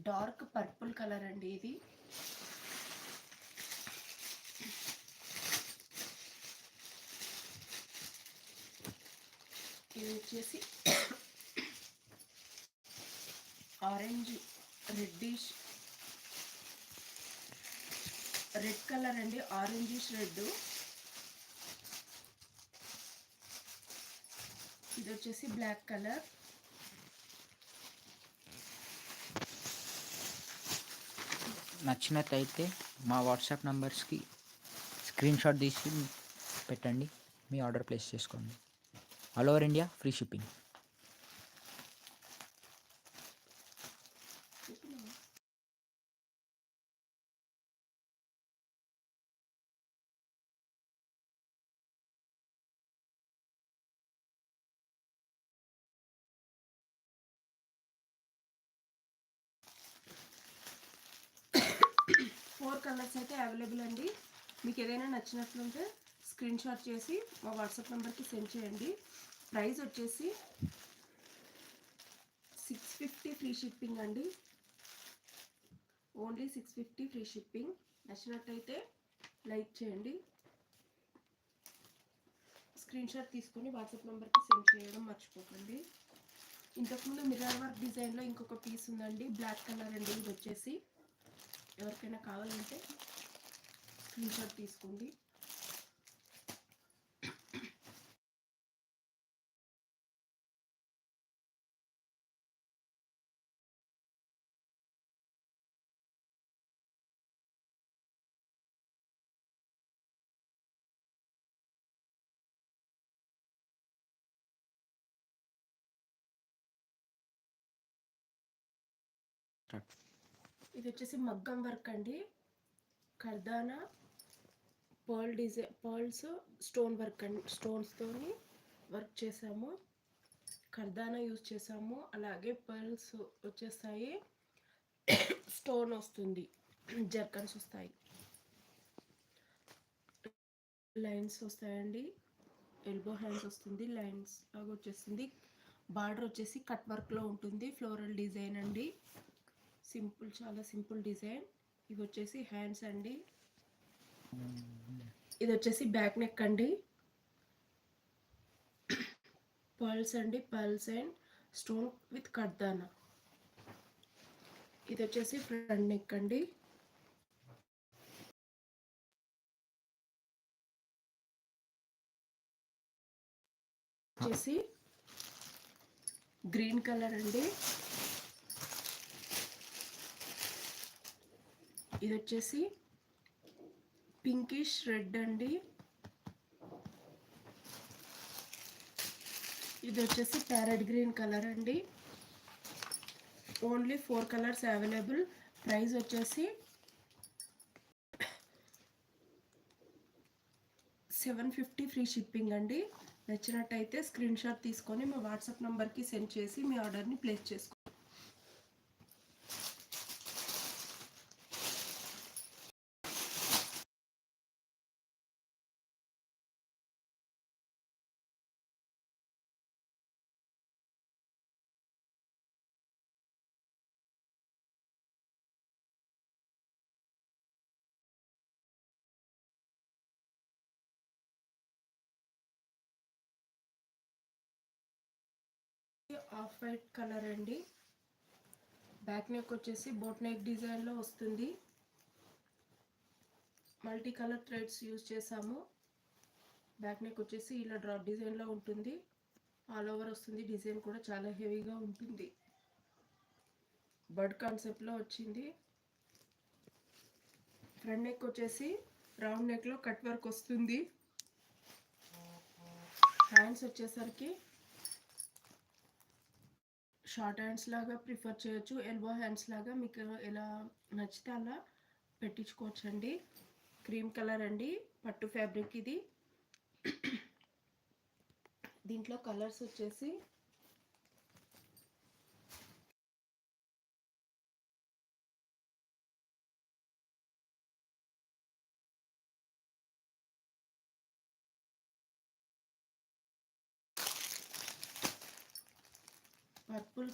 Dark purple colour అండి ఇది. ఇది వచ్చేసి ఆరెంజ్ రెడ్డిష్ రెడ్ కలర్ అండి, ఆరెంజిష్ రెడ్. ఇది వచ్చేసి బ్లాక్ కలర్. నచ్చినట్టయితే మా వాట్సాప్ నంబర్స్కి స్క్రీన్ షాట్ తీసి పెట్టండి, మీ ఆర్డర్ ప్లేస్ చేసుకోండి. All over India free shipping. Four colours అయితే అవైలబుల్ అండి. మీకు ఏదైనా నచ్చినట్లుంటే స్క్రీన్ షాట్ చేసి మా వాట్సాప్ నెంబర్కి సెండ్ చేయండి. ప్రైస్ వచ్చేసి 650 ఫ్రీ షిప్పింగ్ అండి. Only 650 free shipping. నచ్చినట్టయితే లైక్ చేయండి, స్క్రీన్ షాట్ తీసుకొని వాట్సాప్ నెంబర్కి సెండ్ చేయడం మర్చిపోకండి. ఇంతకుముందు మిర్రర్ వర్క్ డిజైన్లో ఇంకొక పీస్ ఉందండి, బ్లాక్ కలర్ అండి. ఇది వచ్చేసి ఎవరికైనా కావాలంటే స్క్రీన్ షాట్ తీసుకోండి. ఇది వచ్చేసి మగ్గం వర్క్ అండి, కర్దానా pearl design, pearls stone work అండి. స్టోన్స్తోని వర్క్ చేసాము, కర్దానా యూజ్ చేసాము. అలాగే పర్ల్స్ వచ్చేస్తాయి, స్టోన్ వస్తుంది, జర్కన్స్ వస్తాయి, లైన్స్ వస్తాయండి, ఎల్బో హ్యాండ్స్ వస్తుంది, లైన్స్ లాగా వచ్చేస్తుంది. బార్డర్ వచ్చేసి కట్ వర్క్లో ఉంటుంది, ఫ్లోరల్ డిజైన్ అండి. సింపుల్, చాలా సింపుల్ డిజైన్. ఇవి వచ్చేసి హ్యాండ్స్ అండి. ఇది వచ్చేసి బ్యాక్ నెక్ అండి, పర్ల్స్ అండి, పర్ల్స్ అండ్ స్టోన్ విత్ కర్దానా. ఇది వచ్చేసి ఫ్రంట్ నెక్ అండి. వచ్చేసి గ్రీన్ కలర్ అండి. ఇది వచ్చేసి పింకిష్ రెడ్ అండి. ఇది వచ్చేసి ప్యారెట్ గ్రీన్ కలర్ అండి. Only 4 colours available. ప్రైస్ వచ్చేసి 750 ఫ్రీ షిప్పింగ్ అండి. నచ్చినట్టయితే స్క్రీన్ షాట్ తీసుకొని మా వాట్సాప్ నెంబర్కి సెండ్ చేసి మీ ఆర్డర్ని ప్లేస్ చేసుకోండి. ఆఫ్ వైట్ కలర్ అండి. బ్యాక్ నెక్ వచ్చేసి బోట్ నెక్ డిజైన్లో వస్తుంది, మల్టీ కలర్ థ్రెడ్స్ యూజ్ చేసాము. బ్యాక్ నెక్ వచ్చేసి ఇలా డ్రాప్ డిజైన్లో ఉంటుంది, ఆల్ ఓవర్ వస్తుంది. డిజైన్ కూడా చాలా హెవీగా ఉంటుంది, బర్డ్ కాన్సెప్ట్లో వచ్చింది. ఫ్రంట్ నెక్ వచ్చేసి రౌండ్ నెక్లో కట్ వర్క్ వస్తుంది. హ్యాండ్స్ వచ్చేసరికి షార్ట్ హ్యాండ్స్ లాగా ప్రిఫర్ చేయొచ్చు, ఎల్బో హ్యాండ్స్ లాగా మీకు ఎలా నచ్చితే అలా పెట్టించుకోవచ్చండి. క్రీమ్ కలర్ అండి, పట్టు ఫ్యాబ్రిక్ ఇది. దీంట్లో కలర్స్ వచ్చేసి పర్పుల్